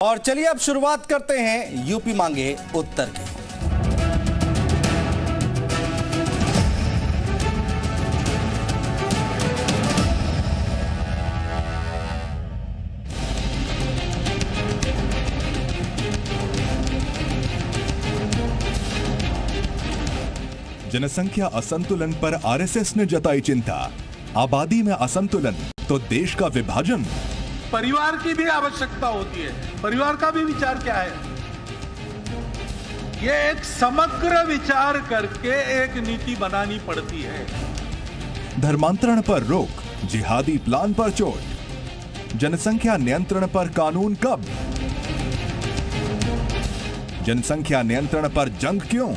और चलिए अब शुरुआत करते हैं यूपी मांगे उत्तर की। जनसंख्या असंतुलन पर आरएसएस ने जताई चिंता। आबादी में असंतुलन तो देश का विभाजन। परिवार की भी आवश्यकता होती है। परिवार का भी विचार क्या है? ये एक समग्र विचार करके एक नीति बनानी पड़ती है। धर्मांतरण पर रोक, जिहादी प्लान पर चोट। जनसंख्या नियंत्रण पर कानून कब? जनसंख्या नियंत्रण पर जंग क्यों?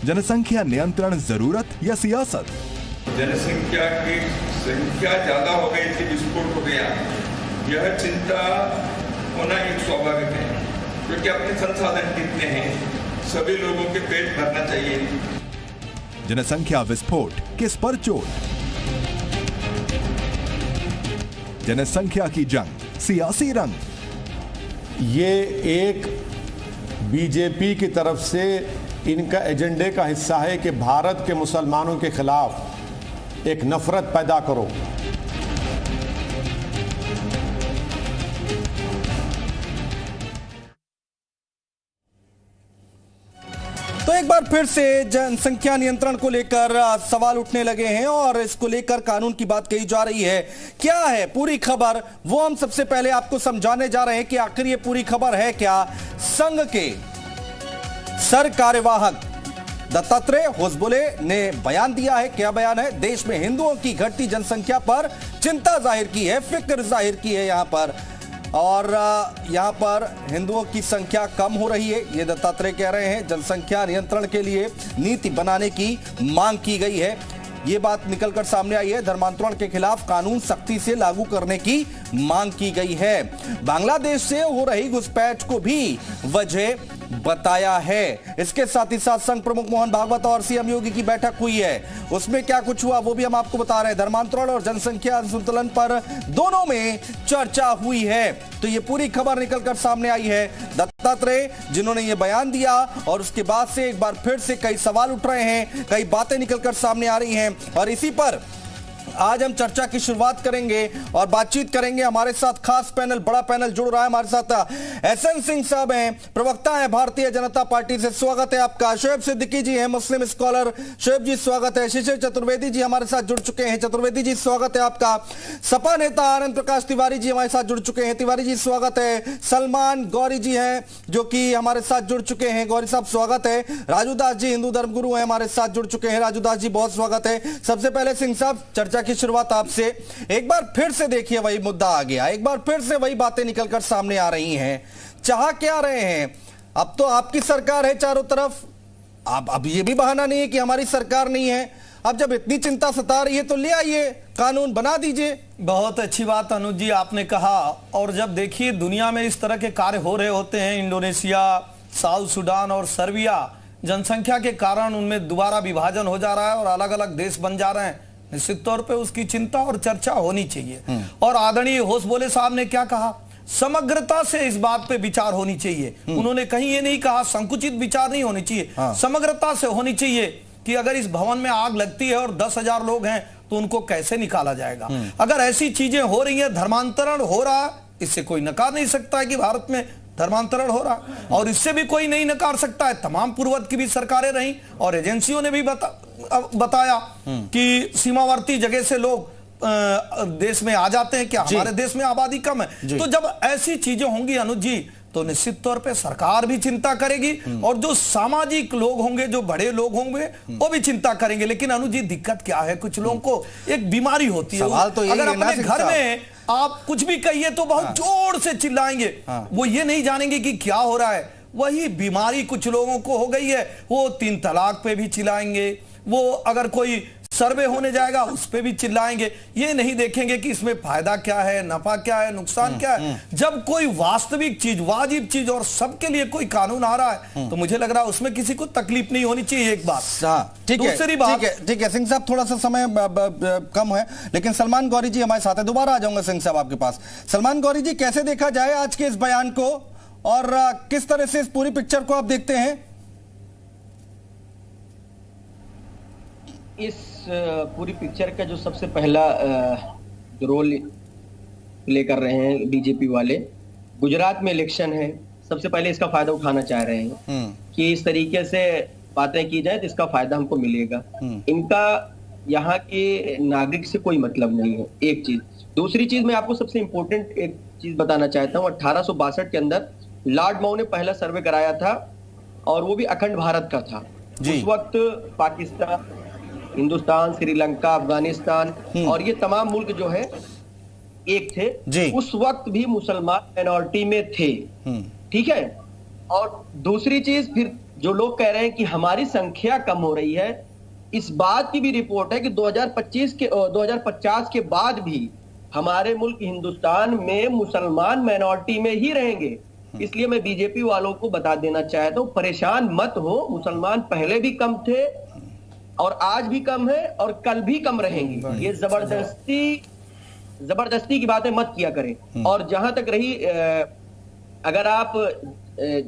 जनसंख्या नियंत्रण जरूरत या सियासत? जनसंख्या की संख्या ज्यादा हो गई थी, विस्फोट हो गया, यह चिंता होना एक स्वाभाविक है, क्योंकि अपने संसाधन कितने हैं, सभी लोगों के पेट भरना चाहिए। जनसंख्या विस्फोट किस पर चोट? जनसंख्या की जंग, सियासी रंग। ये एक बीजेपी की तरफ से इनका एजेंडे का हिस्सा है कि भारत के मुसलमानों के खिलाफ एक नफरत पैदा करो। तो एक बार फिर से जनसंख्या नियंत्रण को लेकर सवाल उठने लगे हैं और इसको लेकर कानून की बात कही जा रही है। क्या है पूरी खबर, वो हम सबसे पहले आपको समझाने जा रहे हैं कि आखिर ये पूरी खबर है क्या। संघ के सर कार्यवाहक दत्तात्रेय होसबोले ने बयान दिया है। क्या बयान है? देश में हिंदुओं की घटती जनसंख्या पर चिंता जाहिर की है, फिक्र जाहिर की है यहां पर, और यहां पर हिंदुओं की संख्या कम हो रही है, ये दत्तात्रेय कह रहे हैं। जनसंख्या नियंत्रण के लिए नीति बनाने की मांग की गई है, ये बात निकलकर सामने आई है। धर्मांतरण के खिलाफ कानून सख्ती से लागू करने की मांग की गई है। बांग्लादेश से हो रही घुसपैठ को भी वजह बताया है। इसके साथ ही साथ संघ प्रमुख मोहन भागवत और सीएम योगी की बैठक हुई है, उसमें क्या कुछ हुआ वो भी हम आपको बता रहे हैं। धर्मांतरण और जनसंख्या संतुलन पर दोनों में चर्चा हुई है, तो ये पूरी खबर निकलकर सामने आई है। दत्तात्रेय जिन्होंने ये बयान दिया और उसके बाद से एक बार फिर से कई सवाल उठ रहे हैं, कई बातें निकलकर सामने आ रही हैं, और इसी पर आज हम चर्चा की शुरुआत करेंगे और बातचीत करेंगे। हमारे साथ खास पैनल, बड़ा पैनल जुड़ रहा है। हमारे साथ एसएन सिंह साहब हैं, प्रवक्ता हैं भारतीय जनता पार्टी से, स्वागत है आपका। शोएब सिद्दीकी जी हैं, मुस्लिम स्कॉलर, शोएब जी स्वागत है। शिशिर चतुर्वेदी जी हमारे साथ जुड़ चुके हैं, चतुर्वेदी जी स्वागत है आपका। सपा नेता आनंद प्रकाश तिवारी जी हमारे साथ जुड़ चुके हैं, तिवारी जी स्वागत है। सलमान गौरी जी हैं जो कि हमारे साथ जुड़ चुके हैं, गौरी साहब स्वागत है। राजू दास जी हिंदू धर्मगुरु हैं, हमारे साथ जुड़ चुके हैं, राजू दास जी बहुत स्वागत है। सबसे पहले सिंह साहब, चर्चा की शुरुआत आपसे। एक बार फिर से देखिए वही मुद्दा आ गया, एक बार फिर से वही बातें निकलकर सामने आ रही हैं। चाह क्या रहे हैं? अब तो आपकी सरकार है चारों तरफ, अब ये भी बहाना नहीं है कि हमारी सरकार नहीं है। अब जब इतनी चिंता सता रही है तो ले आइए, कानून बना दीजिए। बहुत अच्छी बात अनुज जी आपने कहा। और जब देखिए दुनिया में इस तरह के कार्य हो रहे होते हैं, इंडोनेशिया, साउथ सुडान और सर्बिया, जनसंख्या के कारण उनमें दोबारा विभाजन हो जा रहा है और अलग अलग देश बन जा रहे हैं, निश्चित तौर पे उसकी चिंता और चर्चा होनी चाहिए। और आदरणीय होसबोले साहब ने क्या कहा, समग्रता से इस बात पे विचार होनी चाहिए। उन्होंने कहीं ये नहीं कहा संकुचित विचार नहीं होनी चाहिए, समग्रता से होनी चाहिए कि अगर इस भवन में आग लगती है और 10,000 लोग हैं तो उनको कैसे निकाला जाएगा। अगर ऐसी चीजें हो रही है, धर्मांतरण हो रहा है, इससे कोई नकार नहीं सकता है कि भारत में धर्मांतरण हो रहा, और इससे भी कोई नहीं नकार सकता है। तमाम पूर्ववर्ती की भी सरकारें रहीं और एजेंसियों ने भी बताया कि सीमावर्ती जगह से लोग देश में आ जाते हैं, क्या हमारे देश में आबादी कम है? तो जब ऐसी चीजें होंगी अनुज जी, तो निश्चित तौर पे सरकार भी चिंता करेगी और जो सामाजिक लोग होंगे, जो बड़े लोग होंगे, वो भी चिंता करेंगे। लेकिन अनुज जी दिक्कत क्या है, कुछ लोगों को एक बीमारी होती है, अगर अपने घर में आप कुछ भी कहिए तो बहुत जोर से चिल्लाएंगे, वो ये नहीं जानेंगे कि क्या हो रहा है। वही बीमारी कुछ लोगों को हो गई है, वो 3 तलाक पे भी चिल्लाएंगे, वो अगर कोई सर्वे होने जाएगा उस पे भी चिल्लाएंगे, ये नहीं देखेंगे कि इसमें फायदा क्या है, नफा क्या है, नुकसान क्या है। जब कोई वास्तविक चीज, वाजिब चीज और सबके लिए कोई कानून आ रहा है तो मुझे लग रहा है उसमें किसी को तकलीफ नहीं होनी चाहिए। एक बात। ठीक है, दूसरी बात, ठीक है सिंह साहब, थोड़ा सा समय कम है, लेकिन सलमान गौरी जी हमारे साथ है। दोबारा आ जाऊंगा सिंह साहब आपके पास। सलमान गौरी जी, कैसे देखा जाए आज के इस बयान को और किस तरह से इस पूरी पिक्चर को आप देखते हैं? इस पूरी पिक्चर का जो सबसे पहला रोल प्ले कर रहे हैं बीजेपी वाले, गुजरात में इलेक्शन है, सबसे पहले इसका फायदा उठाना चाह रहे हैं कि इस तरीके से बातें की जाए तो इसका फायदा हमको मिलेगा। इनका यहाँ के नागरिक से कोई मतलब नहीं है, एक चीज। दूसरी चीज, मैं आपको सबसे इंपॉर्टेंट एक चीज बताना चाहता हूँ। 1862 के अंदर लॉर्ड माउ ने पहला सर्वे कराया था और वो भी अखंड भारत का था। उस वक्त पाकिस्तान, हिंदुस्तान, श्रीलंका, अफगानिस्तान और ये तमाम मुल्क जो है एक थे। उस वक्त भी मुसलमान माइनॉरिटी में थे, ठीक है। और दूसरी चीज, फिर जो लोग कह रहे हैं कि हमारी संख्या कम हो रही है, इस बात की भी रिपोर्ट है कि 2050 के बाद भी हमारे मुल्क हिंदुस्तान में मुसलमान माइनॉरिटी में ही रहेंगे। इसलिए मैं बीजेपी वालों को बता देना चाहता हूं, परेशान मत हो। मुसलमान पहले भी कम थे और आज भी कम है और कल भी कम रहेंगे। ये जबरदस्ती की बातें मत किया करें। और जहां तक रही, अगर आप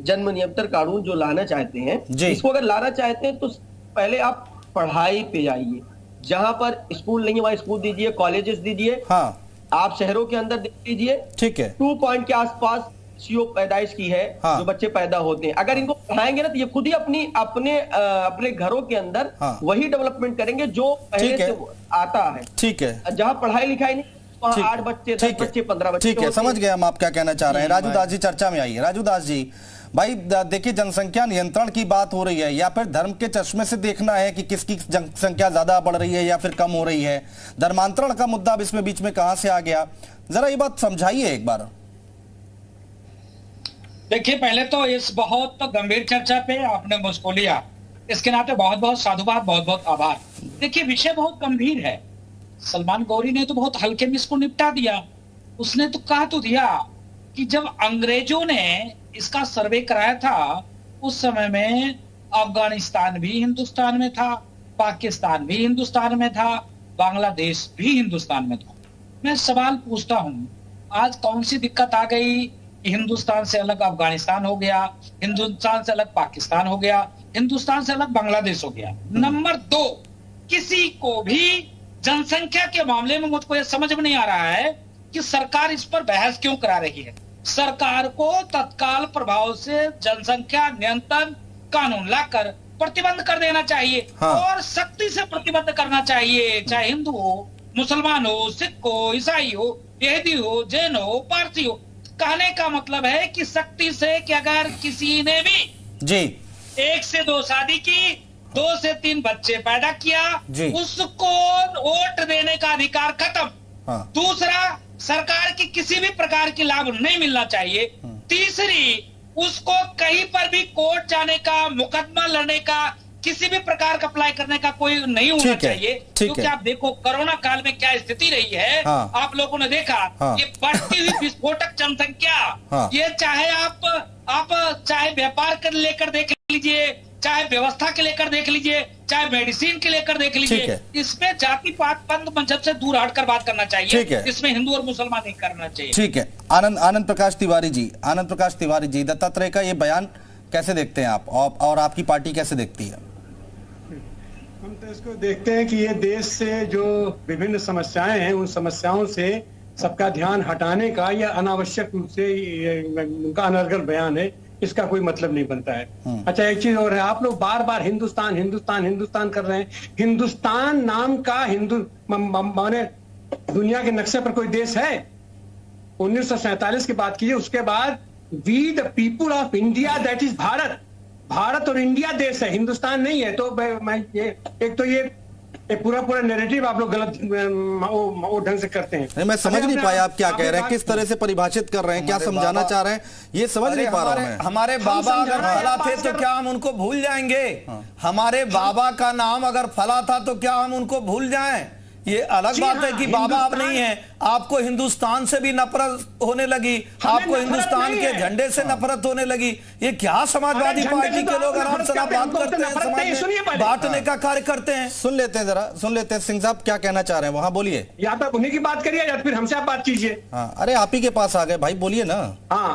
जन्म नियंत्रण कानून जो लाना चाहते हैं, इसको अगर लाना चाहते हैं तो पहले आप पढ़ाई पे जाइए। जहां पर स्कूल नहीं है वहां स्कूल दीजिए, कॉलेजेस दीजिए। आप शहरों के अंदर देख लीजिए, ठीक है, 2 पॉइंट के आसपास सीओ पैदाइश की है, जो बच्चे पैदा होते हैं। अगर इनको पढ़ाएंगे ना तो ये खुद ही अपने घरों के अंदर वही डेवलपमेंट करेंगे जो पहले से आता है। ठीक है, जहां पढ़ाई लिखाई नहीं, वहां 8 बच्चे, 10 बच्चे, 15 बच्चे। ठीक है, समझ गए हम आप क्या कहना चाह रहे हैं। राजू दास जी चर्चा में आइए। राजू दास जी, भाई देखिए, जनसंख्या नियंत्रण की बात हो रही है, या फिर धर्म के चश्मे से देखना है कि किसकी जनसंख्या ज्यादा बढ़ रही है या फिर कम हो रही है? धर्मांतरण का मुद्दा अब इसमें बीच में कहां से आ गया, जरा ये बात समझाइए एक बार। देखिए, पहले तो इस बहुत गंभीर चर्चा पे आपने मुझको लिया, इसके नाते बहुत बहुत साधुवाद, बहुत बहुत आभार। देखिए, विषय बहुत गंभीर है। सलमान गौरी ने तो बहुत हल्के में इसको निपटा दिया। उसने तो कहा तो दिया कि जब अंग्रेजों ने इसका सर्वे कराया था उस समय में अफगानिस्तान भी हिंदुस्तान में था, पाकिस्तान भी हिंदुस्तान में था, बांग्लादेश भी हिंदुस्तान में था। मैं सवाल पूछता हूं, आज कौन सी दिक्कत आ गई कि हिंदुस्तान से अलग अफगानिस्तान हो गया, हिंदुस्तान से अलग पाकिस्तान हो गया, हिंदुस्तान से अलग बांग्लादेश हो गया? नंबर 2, किसी को भी जनसंख्या के मामले में मुझको यह समझ में नहीं आ रहा है कि सरकार इस पर बहस क्यों करा रही है। सरकार को तत्काल प्रभाव से जनसंख्या नियंत्रण कानून लाकर प्रतिबंध कर देना चाहिए। और सख्ती से प्रतिबंध करना चाहिए, चाहे हिंदू हो, मुसलमान हो, सिख हो, ईसाई हो, यहूदी हो, जैन हो, पारसी हो। कहने का मतलब है कि सख्ती से कि अगर किसी ने भी 1 से 2 शादी की, 2 से 3 बच्चे पैदा किया, उसको वोट देने का अधिकार खत्म। दूसरा, सरकार की किसी भी प्रकार की लाभ नहीं मिलना चाहिए। तीसरी, उसको कहीं पर भी कोर्ट जाने का, मुकदमा लड़ने का, किसी भी प्रकार का अप्लाई करने का कोई नहीं होना चाहिए। क्योंकि आप देखो कोरोना काल में क्या स्थिति रही है। आप लोगों ने देखा ये बढ़ती हुई विस्फोटक जनसंख्या, ये चाहे आप चाहे व्यापार के लेकर देख लीजिए, चाहे व्यवस्था के लेकर देख लीजिए, चाहे मेडिसिन के लेकर देख लीजिए, इसमें जाति पात पंथ मजहब से दूर हटकर बात करना चाहिए। इसमें हिंदू और मुसलमान नहीं करना चाहिए। ठीक है, आनंद प्रकाश तिवारी जी, दत्तात्रेय का ये बयान कैसे देखते हैं आप, और आपकी पार्टी कैसे देखती है? हम तो इसको देखते हैं कि ये देश से जो विभिन्न समस्याएं हैं, उन समस्याओं से सबका ध्यान हटाने का या अनावश्यक रूप से उनका अनर्गल बयान है। इसका कोई मतलब नहीं बनता है। अच्छा, एक चीज और है, आप लोग बार बार हिंदुस्तान हिंदुस्तान हिंदुस्तान कर रहे हैं। हिंदुस्तान नाम का माने दुनिया के नक्शे पर कोई देश है? 1947 की बात कीजिए, उसके बाद we the people of India, that is Bharat. Bharat और इंडिया देश है, हिंदुस्तान नहीं है। तो मैं ये एक तो ये एक पूरा पूरा नैरेटिव आप लोग गलत वो ढंग से करते हैं। नहीं, मैं समझ नहीं पाया आप क्या कह रहे हैं, किस तरह से परिभाषित कर रहे हैं, क्या समझाना चाह रहे हैं, ये समझ नहीं पा रहा हूं मैं। हमारे बाबा अगर फला थे तो क्या हम उनको भूल जाएंगे? हमारे बाबा का नाम अगर फला था तो क्या हम उनको भूल जाएं? ये अलग बात है कि बाबा अब नहीं है, आपको हिंदुस्तान से भी नफरत होने लगी, आपको हिंदुस्तान के झंडे से नफरत होने लगी। ये क्या समाजवादी पार्टी के लोग आराम से बात करते हैं, समाज में बांटने का कार्य करते हैं। सुन लेते हैं, जरा सुन लेते हैं सिंह साहब क्या कहना चाह रहे हैं, वहां बोलिए। या तो उन्हीं की बात करिए या फिर हमसे आप बात कीजिए। हाँ, अरे आप ही के पास आ गए भाई, बोलिए ना। हाँ,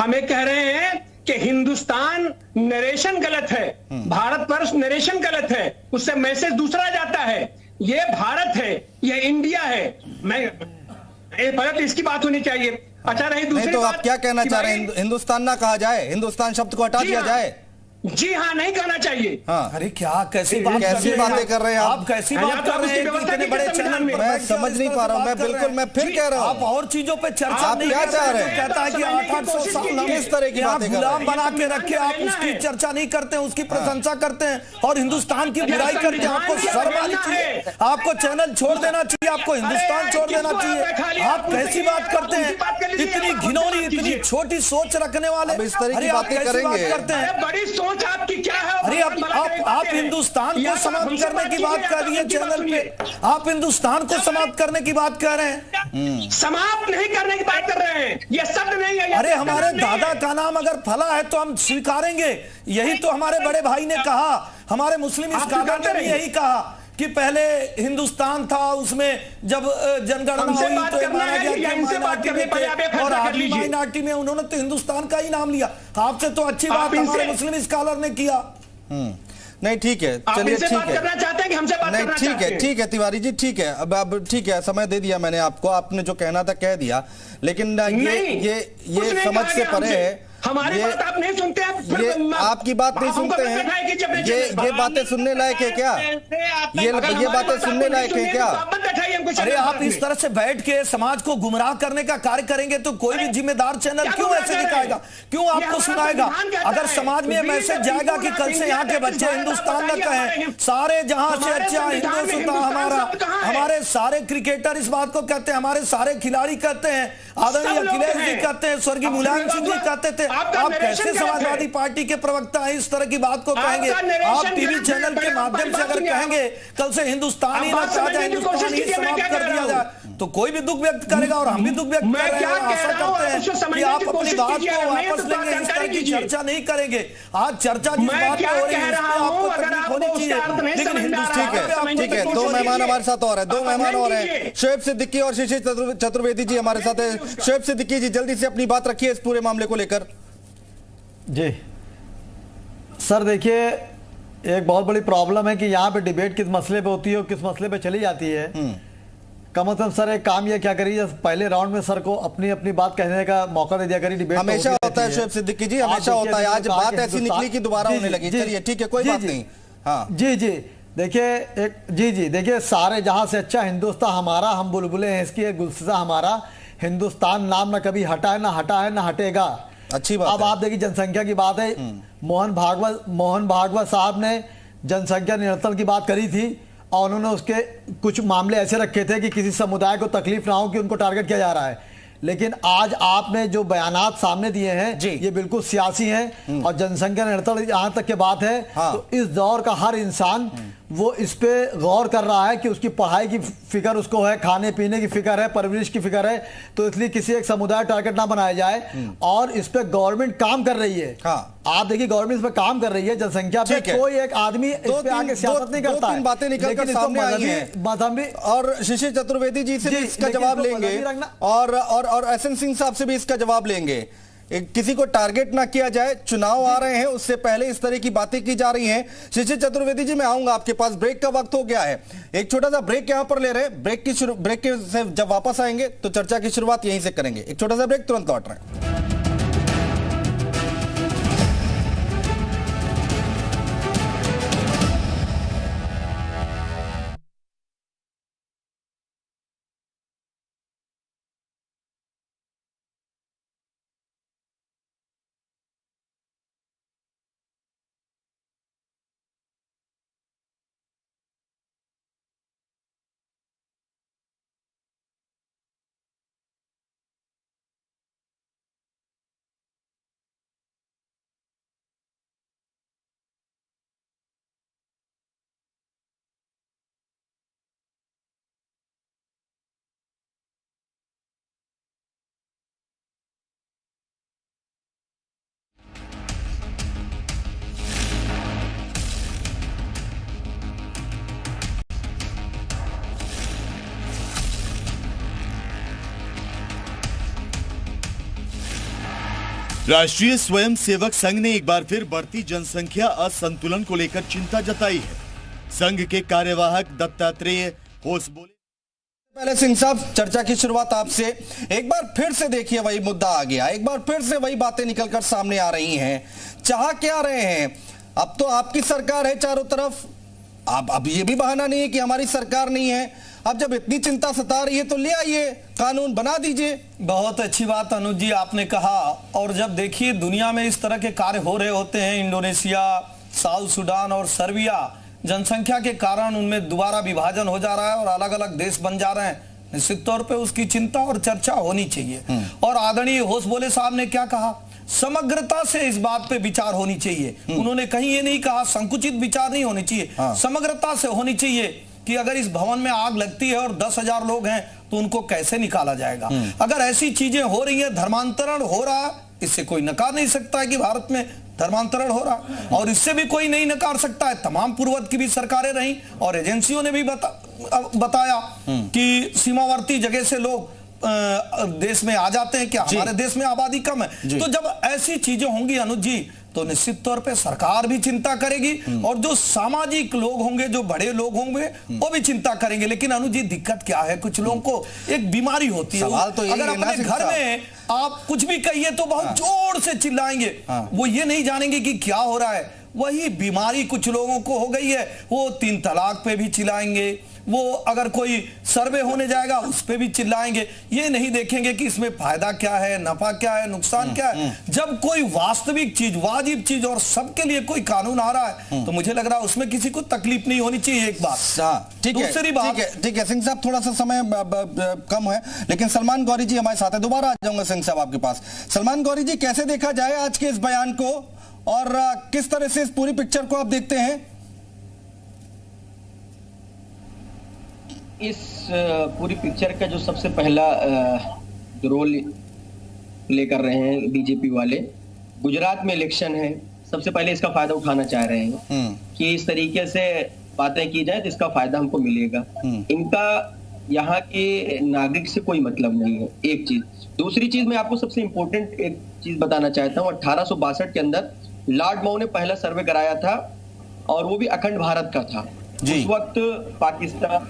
हम एक कह रहे हैं कि हिंदुस्तान नरेशन गलत है, भारत वर्ष नरेशन गलत है, उससे मैसेज दूसरा जाता है। ये भारत है, ये इंडिया है, मैं पहले तो इसकी बात होनी चाहिए। अच्छा, नहीं दूसरी तो बात आप क्या कहना चाह रहे हैं, हिंदुस्तान ना कहा जाए, हिंदुस्तान शब्द को हटा दिया जाए? जी हाँ, नहीं कहना चाहिए। हाँ, अरे क्या कैसी बातें कर रहे हैं आप? कैसी बात कर रहे हैं? इतने बड़े चैनल में मैं समझ नहीं पा रहा हूँ, मैं बिल्कुल, मैं फिर कह रहा हूँ आप और चीजों पे चर्चा आप नहीं क्या कर चाह रहे हैं? हैं? कहता है कि 800 साल हम किस तरह की बातें कर रहे गुलाम हैं? बना के रखे, आप उसकी चर्चा नहीं करते हैं, उसकी प्रशंसा करते हैं और हिंदुस्तान की बुराई करते हैं। आपको शर्म आनी चाहिए, आपको चैनल छोड़ देना चाहिए, आपको हिंदुस्तान छोड़ देना चाहिए। आप कैसी बात करते हैं? इतनी घिनौनी, इतनी छोटी सोच रखने वाले इस तरह की बातें करेंगे? करते हैं। बड़ी सोच आपकी क्या है? अरे आप हिंदुस्तान को समाप्त करने की बात कर रही है चैनल पे, आप हिंदुस्तान को समाप्त करने की बात कर रहे हैं। समाप्त नहीं करने की बात कर रहे हैं, ये शब्द नहीं है। अरे हमारे दादा का नाम अगर फला है तो हम स्वीकारेंगे, यही तो हमारे बड़े भाई ने कहा, हमारे मुस्लिम स्कॉलर ने भी यही कहा कि पहले हिंदुस्तान था, उसमें जब जनगणना हुई तो माना गया कि माइनॉरिटी में थे और आदमी माइनॉरिटी में, उन्होंने तो हिंदुस्तान का ही नाम लिया। आपसे तो अच्छी बात हमारे मुस्लिम स्कॉलर ने किया। नहीं, ठीक है, चलिए, ठीक है, करना चाहते हैं कि हमसे बात नहीं, करना ठीक चाहते है, हैं? ठीक है तिवारी जी, ठीक है, अब ठीक है, समय दे दिया मैंने आपको, आपने जो कहना था कह दिया, लेकिन ये समझ से परे है। हमारी बात आप नहीं सुनते, आपकी बात नहीं सुनते हैं, ये बातें सुनने लायक है क्या? ये बातें सुनने लायक है क्या? अरे आप इस तरह से बैठ के समाज को गुमराह करने का कार्य करेंगे तो कोई भी जिम्मेदार चैनल क्यों ऐसे दिखाएगा, क्यों आपको सुनाएगा? अगर समाज में मैसेज जाएगा कि कल से यहाँ के बच्चे हिंदुस्तान न कहें, सारे जहां से अच्छा हिंदुस्तान हमारा, हमारे सारे क्रिकेटर इस बात को कहते हैं, हमारे सारे खिलाड़ी कहते हैं, आदरणीय अखिलेश जी कहते हैं, स्वर्गीय मुलायम सिंह जी कहते थे। आप कैसे समाजवादी पार्टी के प्रवक्ता हैं इस तरह की बात को कहेंगे? आप टीवी चैनल के माध्यम से अगर कहेंगे कल से हिंदुस्तानी ना कहा जाए, हिंदुस्तानी समाप्त कर दिया जाए, तो कोई भी दुख व्यक्त करेगा और हम भी दुख व्यक्त कर रहे हैं। आशा करते हैं कि आप अपनी बात को वापस लेंगे, इस तरह की चर्चा नहीं करेंगे। आज चर्चा जिस बात पे हो रही है आपको तकलीफ होनी चाहिए, लेकिन हिंदुस्तान ठीक है, दो मेहमान हमारे साथ और है, दो मेहमान और हैं, शोएब सिद्दीकी और शिशिर चतुर्वेदी जी हमारे साथ है। शोएब सिद्दीकी जी, जल्दी से अपनी बात रखिए इस पूरे मामले को लेकर। जी सर, देखिए एक बहुत बड़ी प्रॉब्लम है कि यहाँ पे डिबेट किस मसले पे होती है और किस मसले पे चली जाती है। कम से कम सर एक काम ये क्या करिए, पहले राउंड में सर को अपनी अपनी बात कहने का मौका दे दिया करिए। डिबेट हमेशा होता है शोएब सिद्दीकी जी, हमेशा होता है, आज बात ऐसी निकली कि दोबारा होने लगी। चलिए ठीक है, कोई बात नहीं। हाँ जी जी, देखिए देखिए, सारे जहां से अच्छा हिंदुस्तान हमारा, हम बुलबुलें हैं इसकी, गुलसिता हमारा, हिंदुस्तान नाम ना कभी हटा है, ना हटेगा। अच्छी बात अब आप देखिए जनसंख्या की बात है, मोहन भागवत साहब ने जनसंख्या नियंत्रण की बात करी थी और उन्होंने उसके कुछ मामले ऐसे रखे थे कि किसी समुदाय को तकलीफ ना हो कि उनको टारगेट किया जा रहा है। लेकिन आज आपने जो बयानात सामने दिए हैं ये बिल्कुल सियासी हैं और जनसंख्या नियंत्रण यहाँ तक की बात है। हाँ। तो इस दौर का हर इंसान वो इस पे गौर कर रहा है कि उसकी पढ़ाई की फिक्र उसको है, खाने पीने की फिक्र है, परवरिश की फिक्र है, तो इसलिए किसी एक समुदाय टारगेट ना बनाया जाए और इस पे गवर्नमेंट काम कर रही है। हाँ। आप देखिए गवर्नमेंट इस पे काम कर रही है, जनसंख्या पे कोई एक आदमी इस पे आके सियासत नहीं करता है। बातें निकलकर सामने आई हैं और शिशिर चतुर्वेदी जी से भी इसका जवाब लेंगे और एसएन सिंह साहब से भी इसका जवाब लेंगे। किसी को टारगेट ना किया जाए, चुनाव आ रहे हैं, उससे पहले इस तरह की बातें की जा रही हैं। शिशिर चतुर्वेदी जी, मैं आऊंगा आपके पास, ब्रेक का वक्त हो गया है, एक छोटा सा ब्रेक यहां पर ले रहे हैं। ब्रेक से जब वापस आएंगे तो चर्चा की शुरुआत यहीं से करेंगे। एक छोटा सा ब्रेक, तुरंत लौट रहे हैं। राष्ट्रीय स्वयंसेवक संघ ने एक बार फिर बढ़ती जनसंख्या असंतुलन को लेकर चिंता जताई है। संघ के कार्यवाहक दत्तात्रेय होस बोले, पहले सिंह साहब चर्चा की शुरुआत आपसे। एक बार फिर से देखिए वही मुद्दा आ गया, एक बार फिर से वही बातें निकलकर सामने आ रही हैं। चाह क्या रहे हैं? अब तो आपकी सरकार है चारों तरफ, अब ये भी बहाना नहीं है कि हमारी सरकार नहीं है। अब जब इतनी चिंता सता रही है तो ले आइए, कानून बना दीजिए। बहुत अच्छी बात अनुज जी आपने कहा। और जब देखिए दुनिया में इस तरह के कार्य हो रहे होते हैं, इंडोनेशिया, साउथ सुडान और सर्बिया, जनसंख्या के कारण उनमें दोबारा विभाजन हो जा रहा है और अलग अलग देश बन जा रहे हैं, निश्चित तौर पे उसकी चिंता और चर्चा होनी चाहिए। और आदरणीय होसबोले साहब ने क्या कहा, समग्रता से इस बात पे विचार होनी चाहिए। उन्होंने कहीं ये नहीं कहा संकुचित विचार नहीं होनी चाहिए, समग्रता से होनी चाहिए कि अगर इस भवन में आग लगती है और 10,000 लोग हैं तो उनको कैसे निकाला जाएगा। अगर ऐसी चीजें हो रही है, धर्मांतरण हो रहा, इससे कोई नकार नहीं सकता है कि भारत में धर्मांतरण हो रहा, और इससे भी कोई नहीं नकार सकता है। तमाम पूर्ववर्ती की भी सरकारें रही और एजेंसियों ने भी बताया कि सीमावर्ती जगह से लोग देश में आ जाते हैं, क्या हमारे देश में आबादी कम है। तो जब ऐसी चीजें होंगी अनुज जी तो निश्चित तौर पे सरकार भी चिंता करेगी और जो सामाजिक लोग होंगे, जो बड़े लोग होंगे वो भी चिंता करेंगे। लेकिन अनुज जी दिक्कत क्या है, कुछ लोगों को एक बीमारी होती है, तो अगर अपने घर में आप कुछ भी कहिए तो बहुत जोर से चिल्लाएंगे, वो ये नहीं जानेंगे कि क्या हो रहा है। वही बीमारी कुछ लोगों को हो गई है, वो 3 तलाक पे भी चिल्लाएंगे, वो अगर कोई सर्वे होने जाएगा उस पे भी चिल्लाएंगे, ये नहीं देखेंगे कि इसमें फायदा क्या है, नफा क्या है, नुकसान क्या है। जब कोई वास्तविक चीज, वाजिब चीज और सबके लिए कोई कानून आ रहा है तो मुझे लग रहा है उसमें किसी को तकलीफ नहीं होनी चाहिए। एक बात ठीक है, दूसरी बात ठीक है सिंह साहब, थोड़ा सा समय कम है लेकिन सलमान गौरी जी हमारे साथ है। दोबारा आ जाऊंगा सिंह साहब आपके पास। सलमान गौरी जी, कैसे देखा जाए आज के इस बयान को और किस तरह से इस पूरी पिक्चर को आप देखते हैं? इस पूरी पिक्चर का जो सबसे पहला जो रोल प्ले कर रहे हैं बीजेपी वाले, गुजरात में इलेक्शन है, सबसे पहले इसका फायदा उठाना चाह रहे हैं कि इस तरीके से बातें की जाए तो इसका फायदा हमको मिलेगा। इनका यहाँ के नागरिक से कोई मतलब नहीं है, एक चीज। दूसरी चीज मैं आपको सबसे इंपॉर्टेंट एक चीज बताना चाहता हूँ। 1862 के अंदर लॉर्ड माउ ने पहला सर्वे कराया था और वो भी अखंड भारत का था। उस वक्त पाकिस्तान,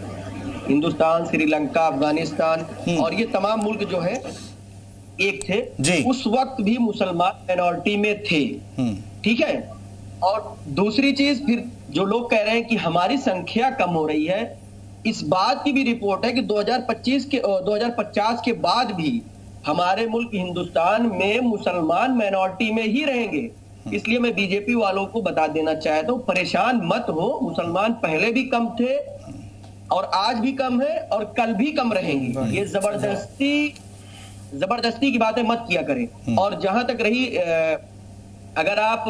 हिंदुस्तान, श्रीलंका, अफगानिस्तान और ये तमाम मुल्क जो है एक थे। उस वक्त भी मुसलमान माइनॉरिटी में थे, ठीक है। और दूसरी चीज, फिर जो लोग कह रहे हैं कि हमारी संख्या कम हो रही है, इस बात की भी रिपोर्ट है कि 2050 के बाद भी हमारे मुल्क हिंदुस्तान में मुसलमान माइनॉरिटी में ही रहेंगे। इसलिए मैं बीजेपी वालों को बता देना चाहता हूं, परेशान मत हो। मुसलमान पहले भी कम थे और आज भी कम है और कल भी कम रहेंगे। ये जबरदस्ती की बातें मत किया करें। और जहां तक रही, अगर आप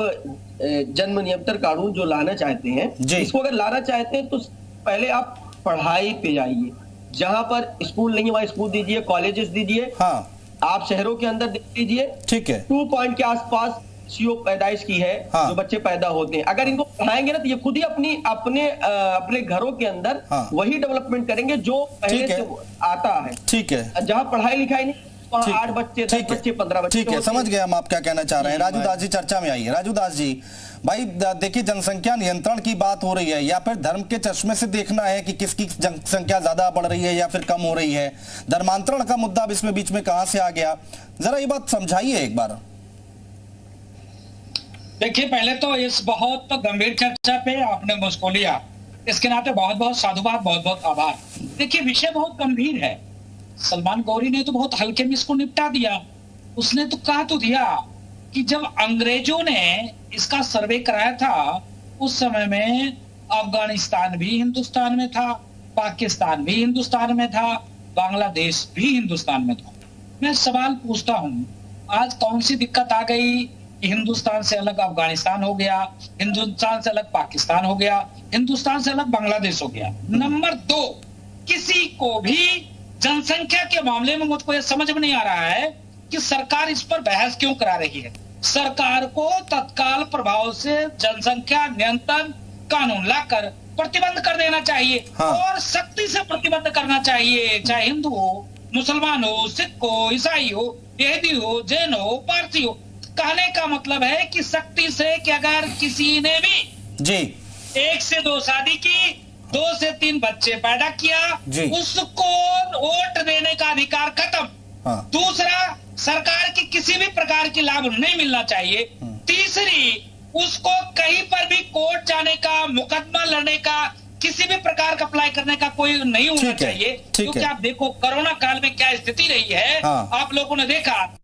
जन्म नियंत्रण कानून जो लाना चाहते हैं, इसको अगर लाना चाहते हैं तो पहले आप पढ़ाई पे जाइए। जहां पर स्कूल नहीं वहां स्कूल दीजिए, कॉलेजेस दीजिए। आप शहरों के अंदर देख लीजिए, ठीक है, 2 पॉइंट के आसपास सीओ पैदाइश की है, जो बच्चे पैदा होते हैं। अगर इनको पढ़ाएंगे ना तो ये खुद ही अपने घरों के अंदर वही डेवलपमेंट करेंगे जो पहले से आता है। ठीक है, जहां पढ़ाई लिखाई नहीं, 8 बच्चे, 10 बच्चे, 15 बच्चे। ठीक है, समझ गए हम आप क्या कहना चाह रहे हैं। राजू दास जी चर्चा में आइए। राजू दास जी, भाई देखिए, जनसंख्या नियंत्रण की बात हो रही है या फिर धर्म के चश्मे से देखना है कि किसकी जनसंख्या ज्यादा बढ़ रही है या फिर कम हो रही है? धर्मांतरण का मुद्दा इसमें बीच में कहां से आ गया, जरा ये बात समझाइए एक बार। देखिए, पहले तो इस बहुत गंभीर चर्चा पे आपने मुझको लिया, इसके नाते बहुत बहुत साधुवाद, बहुत बहुत आभार। देखिए, विषय बहुत गंभीर है। सलमान गौरी ने तो बहुत हल्के में इसको निपटा दिया। उसने तो कहा तो दिया कि जब अंग्रेजों ने इसका सर्वे कराया था उस समय में अफगानिस्तान भी हिंदुस्तान में था, पाकिस्तान भी हिंदुस्तान में था, बांग्लादेश भी हिंदुस्तान में था। मैं सवाल पूछता हूं, आज कौन सी दिक्कत आ गई कि हिंदुस्तान से अलग अफगानिस्तान हो गया, हिंदुस्तान से अलग पाकिस्तान हो गया, हिंदुस्तान से अलग बांग्लादेश हो गया? नंबर 2, किसी को भी जनसंख्या के मामले में मुझको यह समझ में नहीं आ रहा है कि सरकार इस पर बहस क्यों करा रही है। सरकार को तत्काल प्रभाव से जनसंख्या नियंत्रण कानून लाकर प्रतिबंध कर देना चाहिए। और सख्ती से प्रतिबंध करना चाहिए, चाहे हिंदू हो, मुसलमान हो, सिख हो, ईसाई हो, यहूदी हो, जैन हो, पारसी हो, कहने का मतलब है कि सख्ती से कि अगर किसी ने भी जी 1 से 2 शादी की, 2 से 3 बच्चे पैदा किया, उसको वोट देने का अधिकार खत्म। दूसरा, सरकार की किसी भी प्रकार की लाभ नहीं मिलना चाहिए। तीसरी, उसको कहीं पर भी कोर्ट जाने का, मुकदमा लड़ने का, किसी भी प्रकार का अप्लाई करने का कोई नहीं होना चाहिए। क्योंकि आप देखो कोरोना काल में क्या स्थिति रही है, आप लोगों ने देखा।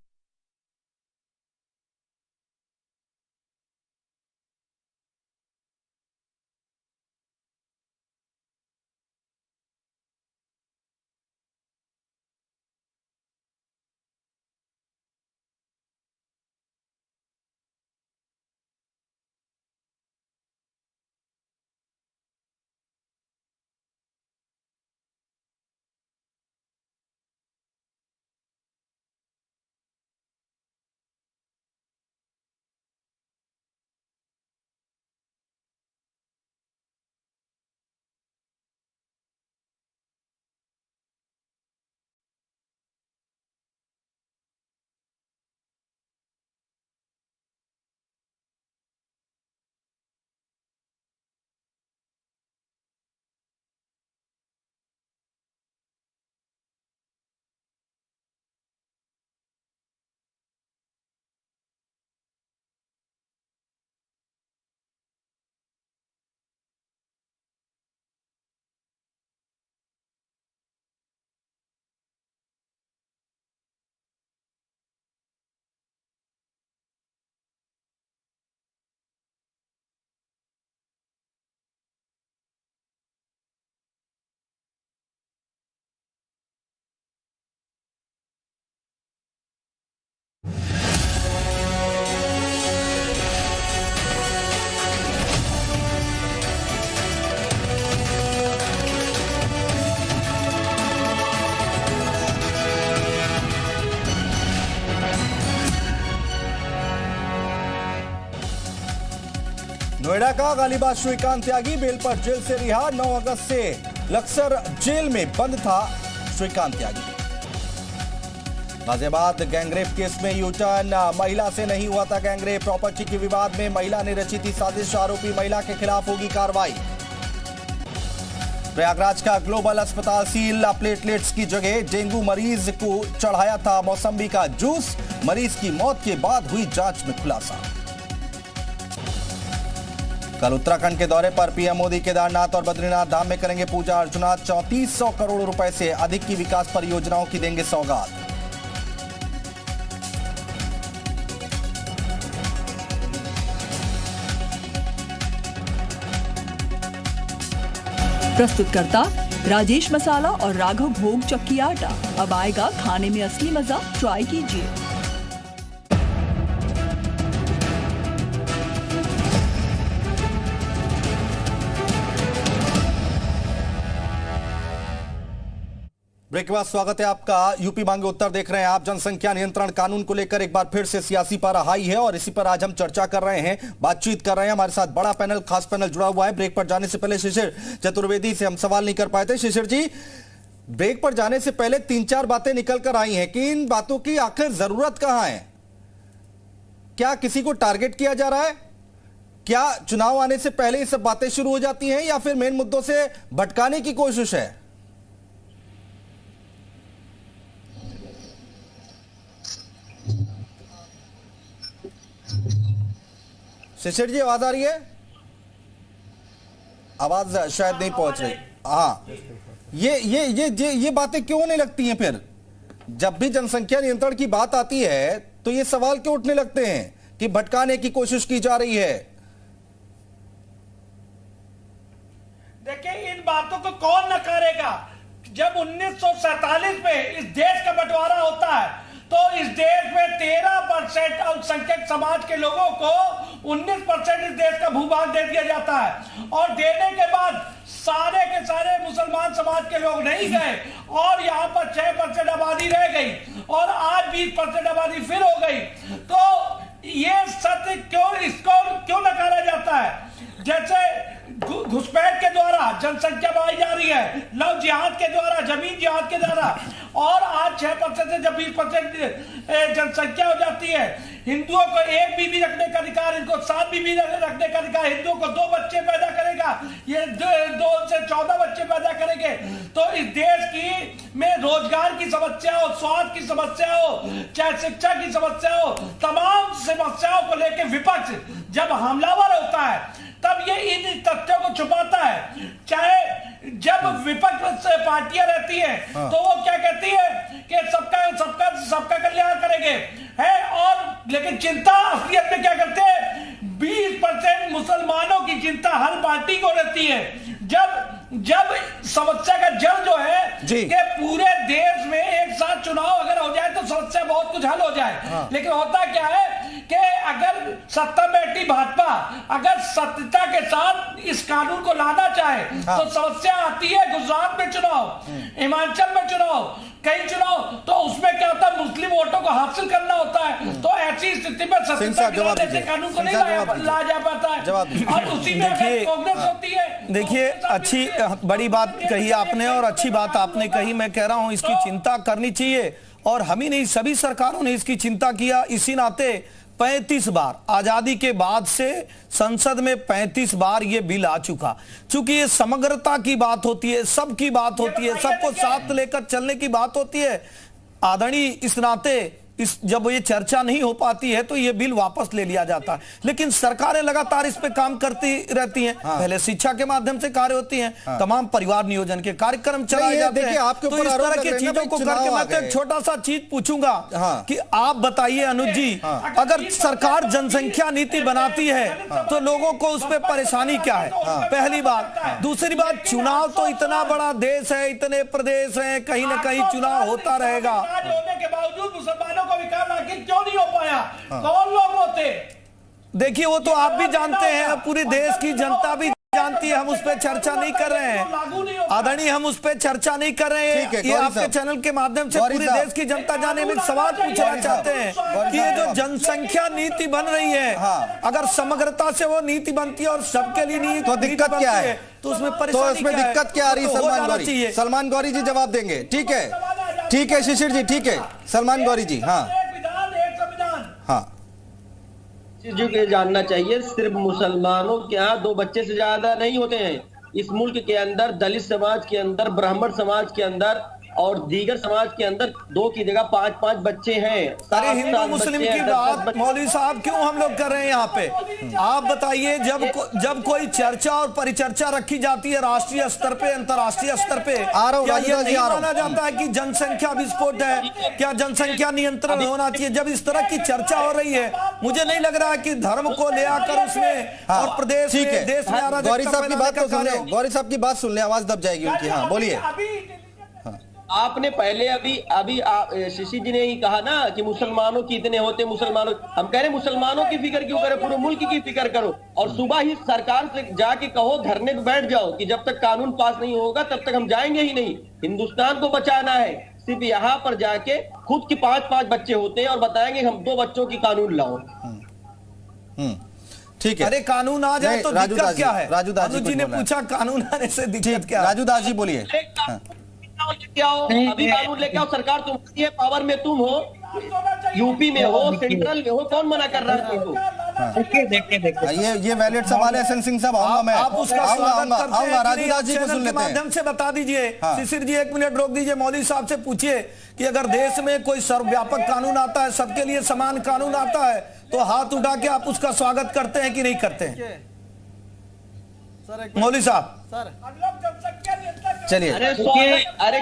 नोएडा का गालिबाज श्रीकांत त्यागी बेल पर जेल से रिहा। 9 अगस्त से लक्सर जेल में बंद था श्रीकांत त्यागी। गाजियाबाद गैंगरेप केस में यूटर्न, महिला से नहीं हुआ था गैंगरेप। प्रॉपर्टी के विवाद में महिला ने रची थी साजिश, आरोपी महिला के खिलाफ होगी कार्रवाई। प्रयागराज का ग्लोबल अस्पताल सील, प्लेटलेट्स की जगह डेंगू मरीज को चढ़ाया था मौसम्बी का जूस। मरीज की मौत के बाद हुई जांच में खुलासा। कल उत्तराखंड के दौरे पर पीएम मोदी केदारनाथ और बद्रीनाथ धाम में करेंगे पूजा अर्चना। 3400 करोड़ रुपए से अधिक की विकास परियोजनाओं की देंगे सौगात। प्रस्तुतकर्ता राजेश मसाला और राघव भोग चक्की आटा। अब आएगा खाने में असली मजा, ट्राई कीजिए। ब्रेक के बाद स्वागत है आपका। यूपी मांगे उत्तर देख रहे हैं आप। जनसंख्या नियंत्रण कानून को लेकर एक बार फिर से सियासी पारा हाई है और इसी पर आज हम चर्चा कर रहे हैं, बातचीत कर रहे हैं। हमारे साथ बड़ा पैनल, खास पैनल जुड़ा हुआ है। ब्रेक पर जाने से पहले शिशिर चतुर्वेदी से हम सवाल नहीं कर पाए थे। शिशिर जी, ब्रेक पर जाने से पहले 3-4 बातें निकल कर आई हैं कि इन बातों की आखिर जरूरत कहां है? क्या किसी को टारगेट किया जा रहा है? क्या चुनाव आने से पहले ये सब बातें शुरू हो जाती हैं या फिर मेन मुद्दों से भटकाने की कोशिश है? शिशिर जी, आवाज आ रही है? आवाज शायद नहीं पहुंच रही। हाँ, ये बातें क्यों नहीं लगती हैं? फिर जब भी जनसंख्या नियंत्रण की बात आती है तो ये सवाल क्यों उठने लगते हैं कि भटकाने की कोशिश की जा रही है? देखिए, इन बातों को कौन नकारेगा? जब 1947 में इस देश का बंटवारा होता है तो इस देश में 13% अल्पसंख्यक समाज के लोगों को 19% इस देश का भूभाग दे दिया जाता है और देने के बाद सारे के सारे मुसलमान समाज के लोग नहीं गए और यहाँ पर 6% आबादी रह गई और आज 20% आबादी फिर हो गई। तो ये सत्य क्यों नकारा जाता है? जैसे घुसपैठ के द्वारा जनसंख्या बढ़ाई जा रही है, लव जिहाद के द्वारा, जमीन जिहाद के द्वारा, और आज 6% से जब 20% जनसंख्या हो जाती है, हिंदुओं को 1 बीवी रखने का अधिकार, इनको 7 बीवी रखने का अधिकार, हिंदुओं को 2 बच्चे पैदा करेगा, ये 2 से 14 बच्चे पैदा करेंगे। तो इस देश की में रोजगार की समस्या हो, स्वास्थ्य की समस्या हो, चाहे शिक्षा की समस्या हो, तमाम समस्याओं को लेकर विपक्ष जब हमलावर होता है तब ये इन तथ्यों को छुपाता है। चाहे जब विपक्ष से पार्टियां रहती हैं तो वो क्या कहती है कि सबका कल्याण करेंगे है, और लेकिन चिंता असलियत में क्या करते हैं, 20% मुसलमानों की चिंता हर पार्टी को रहती है। जब समस्या का जड़ जो है कि पूरे देश में एक साथ चुनाव अगर हो जाए तो समस्या बहुत कुछ हल हो जाए। लेकिन होता क्या है कि अगर सत्ता में बैठी भाजपा अगर सत्यता के साथ इस कानून को लाना चाहे तो समस्या आती है गुजरात में चुनाव, हिमाचल में चुनाव, कई चुनाव, तो उसमें क्या होता है, मुस्लिम वोटों को हासिल करना होता है। तो ऐसी स्थिति में सत्यता जैसे कानून को नहीं लाया जा पाता है और उसी में कांग्रेस होती है। देखिए, अच्छी बड़ी बात कही आपने और अच्छी बात आपने कही। मैं कह रहा हूं इसकी चिंता करनी चाहिए और हम ही नहीं, सभी सरकारों ने इसकी चिंता किया। इसी नाते 35 बार आजादी के बाद से संसद में 35 बार ये बिल आ चुका। चूंकि ये समग्रता की बात होती है, सबकी बात होती है, सबको साथ लेकर चलने की बात होती है। आदरणीय इस नाते जब ये चर्चा नहीं हो पाती है तो ये बिल वापस ले लिया जाता है। लेकिन सरकारें लगातार इस पे काम करती रहती हैं। पहले शिक्षा के माध्यम से कार्य होती हैं, तमाम परिवार नियोजन के कार्यक्रम चलाए जाते हैं। तो इस तरह की चीजों को करके मैं तो एक छोटा सा चीज पूछूंगा कि आप बताइए अनुज जी, अगर सरकार जनसंख्या नीति बनाती है तो लोगों को उस पर परेशानी क्या है? पहली बात। दूसरी बात, चुनाव तो इतना बड़ा देश है, इतने प्रदेश हैं, कहीं ना कहीं चुनाव होता रहेगा। होने के बावजूद मुसलमानों को विकास आखिर क्यों नहीं हो पाया? कौन लोग होते? देखिए, वो तो आप भी जानते हैं, पूरी देश की जनता भी जानती है। हम उस पर चर्चा नहीं कर रहे हैं आदरणीय, हम उस पर चर्चा नहीं कर रहे हैं। ये आपके चैनल के माध्यम से पूरे देश की जनता जाने में सवाल पूछना चाहते हैं कि ये जो जनसंख्या नीति बन रही है, अगर समग्रता से वो नीति बनती है और सबके लिए नहीं, तो दिक्कत क्या है? तो उसमें परेशानी क्या है? दिक्कत क्या आ रही है? सलमान गौरी जी जवाब देंगे। ठीक है शिशिर जी, ठीक है सलमान गौरी जी। हाँ जो कि जानना चाहिए, सिर्फ मुसलमानों के यहाँ 2 बच्चे से ज्यादा नहीं होते हैं। इस मुल्क के अंदर दलित समाज के अंदर, ब्राह्मण समाज के अंदर और दीगर समाज के अंदर 2 की जगह 5-5 बच्चे हैं। अरे हिंदू मुस्लिम की बात मौलवी साहब क्यों हम लोग कर रहे हैं यहाँ पे? आप बताइए, जब कोई चर्चा और परिचर्चा रखी जाती है राष्ट्रीय स्तर पे, अंतर्राष्ट्रीय स्तर पे, क्या ये नहीं माना जाता है कि जनसंख्या विस्फोट है? क्या जनसंख्या नियंत्रण होना चाहिए? जब इस तरह की चर्चा हो रही है, मुझे नहीं लग रहा है कि धर्म को ले आकर उसमें और प्रदेश में, देश में गौरी साहब की बात तो सुन ले, गौरी साहब की बात सुन ले, आवाज दब जाएगी उनकी। हाँ बोलिए। आपने पहले अभी शशि जी ने ही कहा ना कि मुसलमानों की इतने होते, मुसलमानों, हम कह रहे मुसलमानों की फिक्र क्यों करें, पूरे मुल्क की फिक्र करो। और सुबह ही सरकार से जाके कहो, धरने पे बैठ जाओ कि जब तक कानून पास नहीं होगा तब तक हम जाएंगे ही नहीं। हिंदुस्तान को बचाना है, सिर्फ यहाँ पर जाके खुद के 5-5 बच्चे होते हैं और बताएंगे हम 2 बच्चों की कानून लाओ। ठीक है, अरे कानून आ जाए तो दिक्कत क्या है? राजू दास जी ने पूछा कानून आने से दिक्कत क्या है? राजू दास जी बोलिए। लेके आओ, अभी कानून लेके आओ, सरकार तुम्हारी है, पावर में तुम हो, यूपी में हो, सेंट्रल में हो, कौन मना कर रहा है तुमको? देखिए ये वैलिड सवाल है। एसएन सिंह साहब आऊंगा मैं, आप उसका आऊंगा राजू दास जी को सुन लेते हैं। माध्यम से बता दीजिए। शिशिर जी 1 मिनट रोक दीजिए, मौलवी साहब से पूछिए कि अगर देश में कोई सर्वव्यापक कानून आता है, सबके लिए समान कानून आता है, तो हाथ उठा के आप उसका स्वागत करते हैं कि नहीं करते हैं? मौलवी साहब चलिए। अरे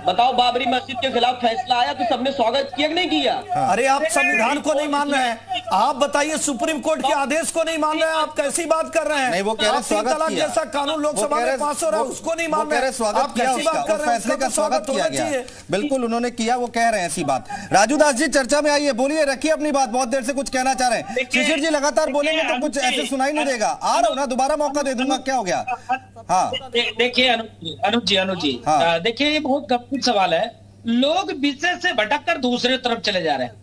बताओ, बाबरी मस्जिद के खिलाफ फैसला आया तो सबने स्वागत किया कि नहीं किया? अरे आप संविधान को नहीं मान रहे हैं, आप बताइए सुप्रीम कोर्ट के आदेश को नहीं मान रहे हैं, आप कैसी बात कर रहे हैं? नहीं, वो कह रहे हैं स्वागत किया, जैसा कानून लोकसभा में पास हो रहा है उसको नहीं मान रहे, स्वागत किया, फैसले का स्वागत किया गया। बिल्कुल उन्होंने किया, वो कह रहे हैं ऐसी बात। राजू दास जी चर्चा में आइए, बोलिए, रखिए अपनी बात, बहुत देर से कुछ कहना चाह रहे हैं। शिशिर जी लगातार बोलेंगे तो कुछ ऐसे सुनाई नहीं देगा। आ रहा हूं ना, दोबारा मौका दे दूंगा, क्या हो गया? हाँ देखिए अनुज जी, देखिए ये बहुत गंभीर सवाल है। लोग विषय से भटककर दूसरे तरफ चले जा रहे हैं।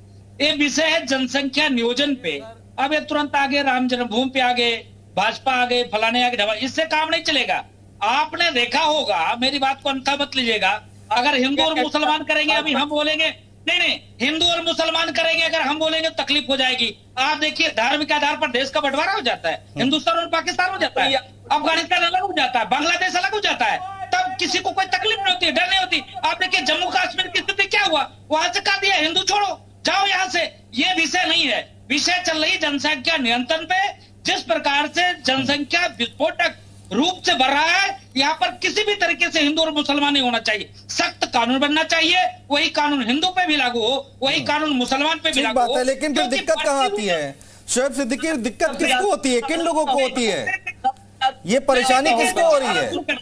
ये विषय है जनसंख्या नियोजन पे, अब ये तुरंत आगे राम जन्मभूमि पे आगे, भाजपा आगे, फलाने आगे, इससे काम नहीं चलेगा। आपने देखा होगा, मेरी बात को अनथा मत लीजिएगा, अगर हिंदू और मुसलमान करेंगे, अभी हम बोलेंगे नहीं, हिंदू और मुसलमान करेंगे, अगर हम बोलेंगे तो तकलीफ हो जाएगी। आप देखिए धर्म के आधार पर देश का बंटवारा हो जाता है, हिंदुस्तान और पाकिस्तान हो जाता है, अफगानिस्तान अलग हो जाता है, बांग्लादेश अलग हो जाता है, तब किसी को कोई तकलीफ नहीं होती, डर नहीं होती। आप देखिए जम्मू कश्मीर की स्थिति क्या हुआ, वहां से कहा दिया हिंदू छोड़ो, जाओ यहाँ से। ये विषय नहीं है, विषय चल रही जनसंख्या नियंत्रण पे। जिस प्रकार से जनसंख्या विस्फोटक रूप से बढ़ रहा है, यहाँ पर किसी भी तरीके से हिंदू और मुसलमान नहीं होना चाहिए, सख्त कानून बनना चाहिए। वही कानून हिंदू पे भी लागू हो, वही कानून मुसलमान पे भी लागू हो। लेकिन फिर दिक्कत कहाँ आती है शोएब सिद्दीकी? दिक्कत किसको होती है, किन लोगों को होती है, ये परेशानी किसको हो रही है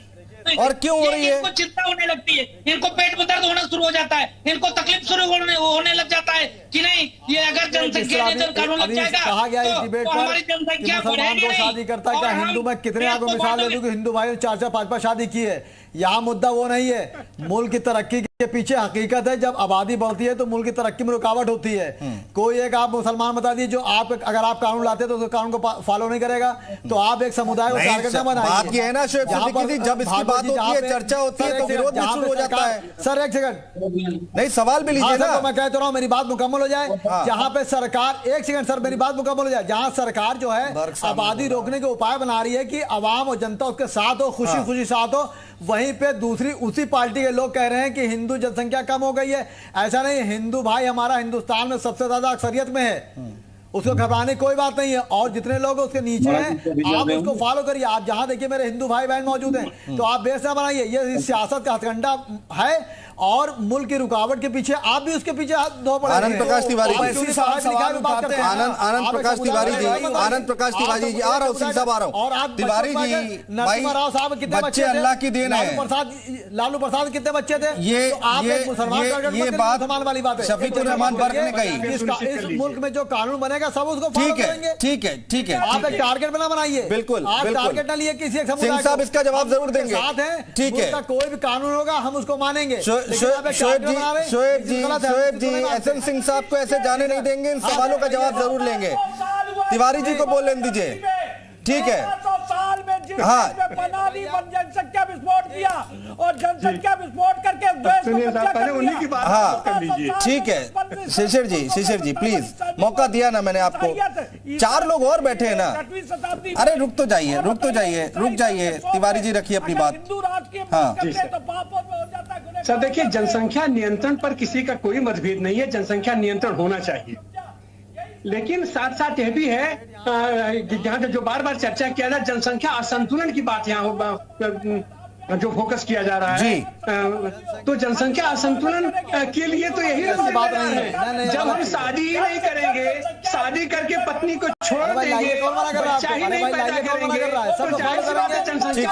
और क्यों हो रही है? इनको चिंता होने लगती है, इनको पेट में दर्द होना शुरू हो जाता है, इनको तकलीफ शुरू होने लग जाता है कि नहीं, ये अगर जनसंख्या नियंत्रण कानून लग जाएगा तो हमारी जनसंख्या बढ़ेगी नहीं। शादी करता है क्या हिंदू? में कितने आपको मिसाल दे दूं कि हिंदू भाई 4-4 5-5 शादी की है। यहाँ मुद्दा वो नहीं है, मुल्क की तरक्की के पीछे हकीकत है जब आबादी बढ़ती है तो मुल्क की तरक्की में रुकावट होती है। कोई एक आप मुसलमान बता दीजिए जो आप अगर आप कानून लाते हैं तो उस कानून को फॉलो नहीं करेगा, तो आप एक समुदाय को टारगेट न बनाइए। बात ये है ना शोएब सिद्दीकी, जब इसकी बात होती है, चर्चा होती है, तो विरोध भी शुरू हो जाता है। सर एक सेकंड, नहीं सवाल भी लीजिए ना। तो मैं कहता रहा हूँ मेरी बात मुकम्मल हो जाए। जहाँ पे सरकार, एक सेकंड सर मेरी बात मुकम्मल हो जाए, जहाँ सरकार जो है आबादी रोकने के उपाय बना रही है कि आवाम और जनता उसके साथ हो, खुशी खुशी साथ हो, वहीं पे दूसरी उसी पार्टी के लोग कह रहे हैं कि हिंदू जनसंख्या कम हो गई है। ऐसा नहीं, हिंदू भाई हमारा हिंदुस्तान में सबसे ज्यादा अक्सरियत में है, उसको घबराने कोई बात नहीं है। और जितने लोग उसके नीचे हैं आप उसको फॉलो करिए। आप जहां देखिए मेरे हिंदू भाई बहन मौजूद हैं, तो आप बेस ना बनाइए, ये सियासत का हथकंडा है और मुल्क की रुकावट के पीछे आप भी उसके पीछे हाथ धो पड़े। आनंद प्रकाश तिवारी जी, आनंद प्रकाश तिवारी जी, आनंद प्रकाश तिवारी जी, आ रहा हूँ सिंह साहब, आ रहा हूँ। और आप तिवारी जी, नरसिम्हा राव साहब कितने बच्चे अल्लाह की देन है। लालू प्रसाद कितने बच्चे थे? ये मुसलमान वाली बात है। शफीकुर रहमान बर्क ने कही, इस मुल्क में जो कानून बनेगा सब उसको फॉलो करेंगे। ठीक है आप एक टारगेट बना बनाइए, बिल्कुल आप टारगेट ना लिए किसी एक समुदाय सिंह साहब इसका जवाब जरूर देंगे। साथ है, ठीक है, कोई भी कानून होगा हम उसको मानेंगे। शोएब जी एसएम सिंह साहब को ऐसे जाने नहीं देंगे, इन सवालों का जवाब जरूर लेंगे। तिवारी जी को बोल लेने दीजिए, ठीक है। हाँ, जनसंख्या विस्फोट किया और जनसंख्या विस्फोट करके उन्हीं की बात कर लीजिए। ठीक है शिशिर जी प्लीज, मौका दिया ना मैंने आपको, 4 लोग और बैठे हैं ना। अरे रुक जाइए तिवारी जी, रखिए अपनी बात। हाँ सर देखिए, जनसंख्या नियंत्रण पर किसी का कोई मतभेद नहीं है, जनसंख्या नियंत्रण होना चाहिए, लेकिन साथ साथ यह भी है जहाँ जो बार बार चर्चा किया जा, जनसंख्या असंतुलन की बात यहाँ जो फोकस किया जा रहा है, तो जनसंख्या असंतुलन के लिए तो यही बात है। जब हम शादी ही नहीं करेंगे, शादी करके पत्नी को छोड़ देंगे, बच्चा ही नहीं पैदा करेंगे, तो जाहिर सी बात है जनसंख्या।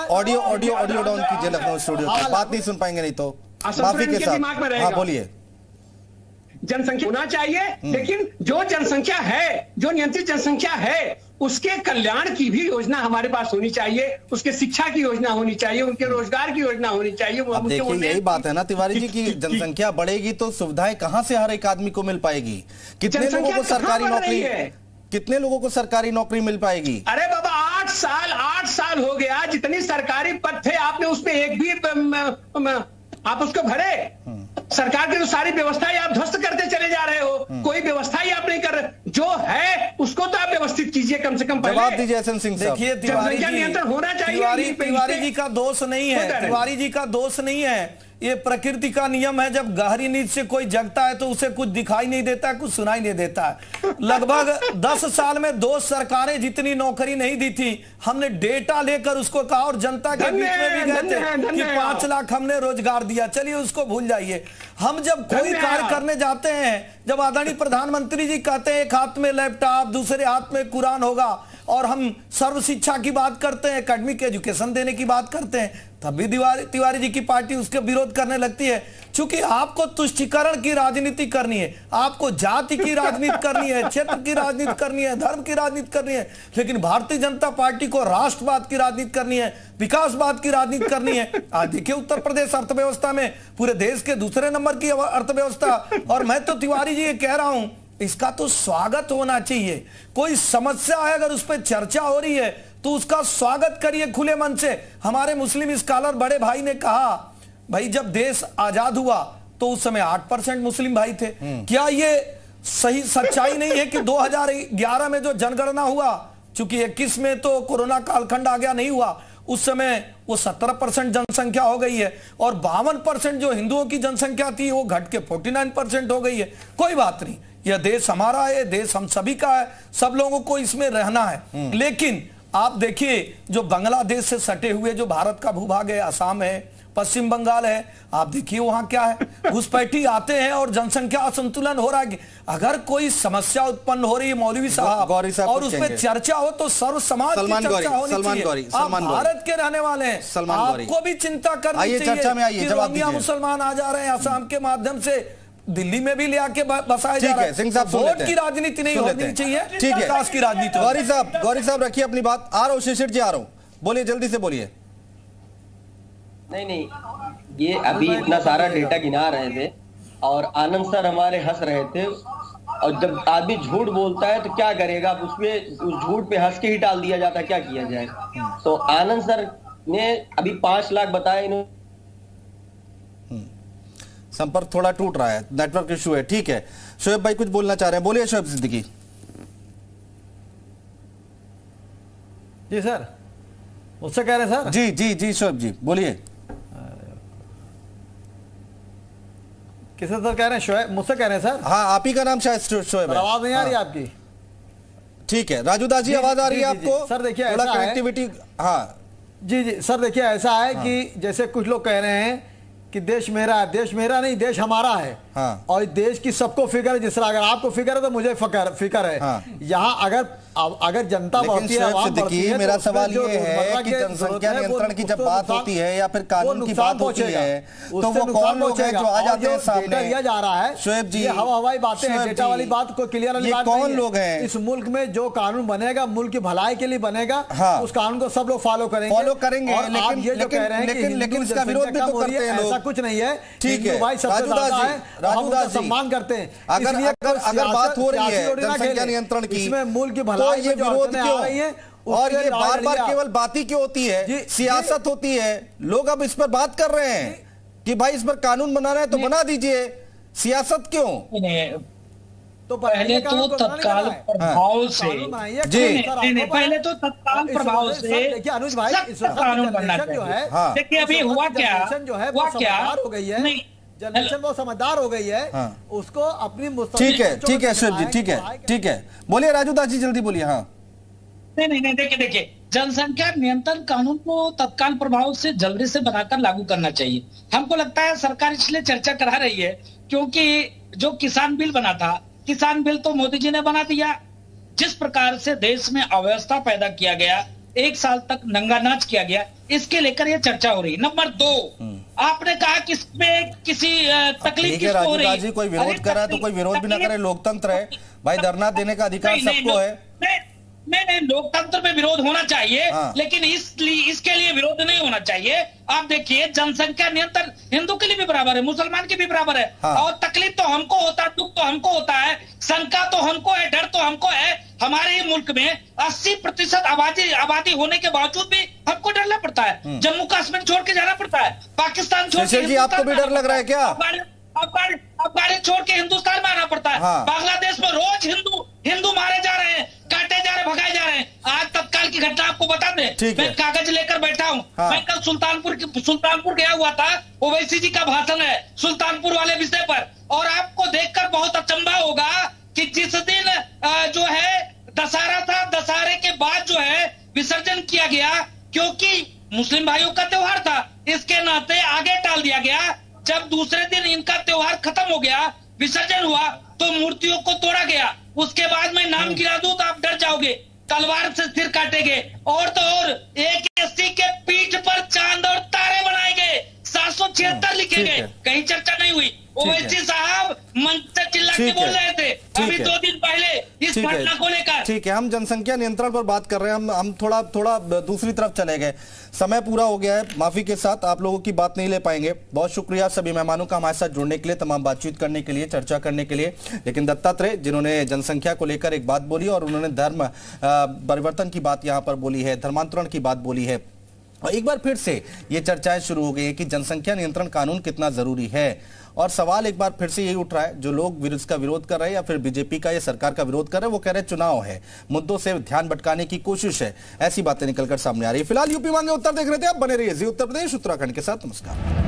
ऑडियो डाउन कीजिए लखनऊ स्टूडियो, बात नहीं सुन पाएंगे नहीं तो माफी के साथ। दिमाग में रहेगा। हाँ बोलिए। जनसंख्या होना चाहिए, लेकिन जो जनसंख्या है, जो नियंत्रित जनसंख्या है, उसके कल्याण की भी योजना हमारे पास होनी चाहिए, उसके शिक्षा की योजना होनी चाहिए, उनके रोजगार की योजना होनी चाहिए। अब देखिए यही बात है ना तिवारी जी की जनसंख्या बढ़ेगी तो सुविधाएं कहां से हर एक आदमी को मिल पाएगी? कितने लोगों को सरकारी नौकरी मिल पाएगी? अरे बाबा 8 साल हो गया, जितनी सरकारी पद थे आपने उसमें एक भी आप उसको भरे? सरकार की तो सारी व्यवस्थाएं आप ध्वस्त करते चले जा रहे हो, कोई व्यवस्था ही आप नहीं कर रहे। जो है उसको तो आप व्यवस्थित कीजिए, कम से कम जवाब दीजिए एसएम सिंह साहब। देखिए नियंत्रण होना चाहिए। तिवारी जी का दोष नहीं है, तिवारी जी का दोष नहीं है, ये प्रकृति का नियम है। जब गहरी नींद से कोई जगता है तो उसे कुछ दिखाई नहीं देता है, कुछ सुनाई नहीं देता है। लगभग 10 साल में 2 सरकारें जितनी नौकरी नहीं दी थी, हमने डेटा लेकर उसको कहा और जनता के बीच में भी गए थे कि 5 लाख हमने रोजगार दिया। चलिए उसको भूल जाइए। हम जब कोई कार्य करने जाते हैं, जब आदरणीय प्रधानमंत्री जी कहते हैं एक हाथ में लैपटॉप दूसरे हाथ में कुरान होगा, और हम सर्व शिक्षा की बात करते हैं, एकेडमिक एजुकेशन देने की बात करते हैं, तब भी तिवारी जी की पार्टी उसके विरोध करने लगती है। चूंकि आपको तुष्टीकरण की राजनीति करनी है, आपको जाति की राजनीति करनी है, क्षेत्र की राजनीति करनी है, धर्म की राजनीति करनी है, लेकिन भारतीय जनता पार्टी को राष्ट्रवाद की राजनीति करनी है, विकासवाद की राजनीति करनी है। आज देखिए उत्तर प्रदेश अर्थव्यवस्था में पूरे देश के दूसरे नंबर की अर्थव्यवस्था, और मैं तो तिवारी जी ये कह रहा हूं इसका तो स्वागत होना चाहिए। कोई समस्या है अगर उस पर चर्चा हो रही है तो उसका स्वागत करिए खुले मन से। हमारे मुस्लिम स्कॉलर बड़े भाई ने कहा भाई जब देश आजाद हुआ तो उस समय 8% मुस्लिम भाई थे। क्या ये सही सच्चाई नहीं है कि 2011 में जो जनगणना हुआ, चूंकि 21 में तो कोरोना कालखंड आ गया, नहीं हुआ, उस समय वो 17% जनसंख्या हो गई है और 52% जो हिंदुओं की जनसंख्या थी वो घट के 49% हो गई है। कोई बात नहीं, यह देश हमारा है, देश हम सभी का है, सब लोगों को इसमें रहना है। लेकिन आप देखिए जो बांग्लादेश से सटे हुए जो भारत का भूभाग है, असम है, पश्चिम बंगाल है, आप देखिए वहां क्या है, घुसपैठी आते हैं और जनसंख्या असंतुलन हो रहा है। अगर कोई समस्या उत्पन्न हो रही है मौलवी साहब और उसमें चर्चा हो तो सर्व समाज की चर्चा होनी चाहिए। आप भारत के रहने वाले हैं, आपको भी चिंता करनी चाहिए कि रोहिंग्या मुसलमान आ जा रहे हैं असम के माध्यम से, दिल्ली में भी ले आके बसाए जा रहे हैं। वोट की राजनीति नहीं होनी चाहिए, ठीक है, विकास की राजनीति। गौरी साहब रखिए अपनी बात। आ रहा हूं शिशिर जी, आ रहा हूं, बोलिए, जल्दी से बोलिए। नहीं, ये अभी इतना सारा डेटा गिना रहे थे और आनंद सर हमारे हंस रहे थे, और जब आदमी झूठ बोलता है तो क्या करेगा, उसमें उस झूठ पे हंस के ही टाल दिया जाता है, क्या किया जाए। तो आनंद सर ने अभी 5 लाख बताए, इन्होंने संपर्क थोड़ा टूट रहा है, नेटवर्क इशू है, ठीक है। शोएब भाई कुछ बोलना चाह रहे हैं, बोलिए शोएब सिद्दीकी। जी सर, मुझसे कह रहे हैं सर? जी जी जी शोएब जी बोलिए। किसे सर कह रहे हैं? शोएब मुझसे कह रहे हैं सर? हाँ, आप ही का नाम शायद शोएब है। आवाज नहीं आ रही आपकी? ठीक है, राजू दास जी आवाज आ रही है आपको? सर देखिए थोड़ा ऐसा है, कनेक्टिविटी। हाँ जी जी सर, देखिए ऐसा है कि जैसे कुछ लोग कह रहे हैं कि देश मेरा है, देश मेरा नहीं, देश हमारा है। हाँ। और देश की सबको फिक्र है, जिस तरह अगर आपको फिक्र है तो मुझे फिक्र है। हाँ। यहाँ अगर जनता बढ़ती है, मेरा सवाल ये है कि जनसंख्या नियंत्रण की जब बात होती है या फिर कानून की बात होती है तो वो कौन लोग हैं जो आ जाते हैं सामने? दिया जा रहा है शोएब जी, हवाई बातें हैं, डेटा वाली बात को क्लियर वाली बात कौन लोग हैं? इस मुल्क में जो कानून बनेगा मुल्क की भलाई के लिए बनेगा, उस कानून को सब लोग फॉलो करेंगे। लेकिन इसका विरोध भी तो करते हैं लोग। ऐसा कुछ नहीं है, ठीक है भाई सबसे ज्यादा है, हम उनका सम्मान करते हैं। अगर बात हो रही है जनसंख्या नियंत्रण की, इसमें मुल्क की तो ये विरोध क्यों? और ये बार बार केवल बात ही क्यों होती है? सियासत होती है। लोग अब इस पर बात कर रहे हैं कि भाई इस पर कानून बनाना है तो बना दीजिए, सियासत क्यों? तो पहले तो तत्काल प्रभाव से पहले तो तत्काल प्रभाव से देखिए अनुज भाई, कानून बनना चाहिए। देखिए अभी हुआ क्या हो गई है, जनरेशन वो समझदार हो गई है। उसको अपनी ठीक है शोएब जी, ठीक है बोलिए राजू दास जी, जल्दी बोलिए। हाँ नहीं देखिए जनसंख्या नियंत्रण कानून को तत्काल प्रभाव से जल्दी से बनाकर लागू करना चाहिए। हमको लगता है सरकार इसलिए चर्चा करा रही है क्योंकि जो किसान बिल बना था, किसान बिल तो मोदी जी ने बना दिया। जिस प्रकार से देश में अव्यवस्था पैदा किया गया, 1 साल तक नंगा नाच किया गया, इसके लेकर यह चर्चा हो रही। नंबर 2, आपने कहा कि इसमें किसी तकलीफ किसको हो रही है? कोई विरोध कर रहा है तो कोई विरोध भी ना करे, लोकतंत्र है भाई, धरना देने का अधिकार सबको है। नहीं, लोकतंत्र में विरोध होना चाहिए, लेकिन इसके लिए विरोध नहीं होना चाहिए। आप देखिए जनसंख्या नियंत्रण हिंदू के लिए भी बराबर है, मुसलमान के भी बराबर है। और तकलीफ तो हमको होता है, दुख तो हमको होता है, शंका तो हमको है, डर तो हमको है। हमारे ही मुल्क में 80% आबादी होने के बावजूद भी हमको डरना पड़ता है। जम्मू कश्मीर छोड़ के जाना पड़ता है, पाकिस्तान छोड़ के। आपको भी डर लग रहा है क्या? अफगानिस्तान छोड़ के हिंदुस्तान में आना पड़ता है। बांग्लादेश में रोज हिंदू मारे जा रहे हैं, काटे जा रहे, भगाए जा रहे हैं। आज तत्काल की घटना आपको बता दें, मैं कागज लेकर बैठा हूँ। मैं कल सुल्तानपुर गया हुआ था, ओवैसी जी का भाषण है सुल्तानपुर वाले विषय पर, और आपको देखकर बहुत अचंभा होगा कि जिस दिन जो है दशहरा था, दशहरे के बाद जो है विसर्जन किया गया, क्योंकि मुस्लिम भाइयों का त्योहार था, इसके नाते आगे टाल दिया गया। जब दूसरे दिन इनका त्योहार खत्म हो गया, विसर्जन हुआ, तो मूर्तियों को तोड़ा गया। उसके बाद मैं नाम गिरा दूं तो आप डर जाओगे, तलवार से सिर काटेंगे। और तो और एक एससी के पीठ पर चांद और तारे बनाए गए, 776 लिखे गए, कहीं चर्चा नहीं हुई। ओवैसी साहब मंच से चिल्ला के बोल रहे थे अभी 2 दिन पहले इस घटना को लेकर। ठीक है, हम जनसंख्या नियंत्रण पर बात कर रहे हैं, हम थोड़ा दूसरी तरफ चले गए। समय पूरा हो गया है, माफी के साथ आप लोगों की बात नहीं ले पाएंगे। बहुत शुक्रिया सभी मेहमानों का हमारे साथ जुड़ने के लिए, तमाम बातचीत करने के लिए, चर्चा करने के लिए। लेकिन दत्तात्रेय जिन्होंने जनसंख्या को लेकर एक बात बोली और उन्होंने धर्म परिवर्तन की बात यहाँ पर बोली है, धर्मांतरण की बात बोली है, और एक बार फिर से ये चर्चाएं शुरू हो गई है कि जनसंख्या नियंत्रण कानून कितना जरूरी है। और सवाल एक बार फिर से यही उठ रहा है, जो लोग इसका विरोध कर रहे हैं या फिर बीजेपी का या सरकार का विरोध कर रहे हैं, वो कह रहे हैं चुनाव है, मुद्दों से ध्यान भटकाने की कोशिश है। ऐसी बातें निकलकर सामने आ रही है। फिलहाल यूपी मांगे उत्तर देख रहे थे आप, बने रहिए जी उत्तर प्रदेश उत्तराखंड के साथ। नमस्कार।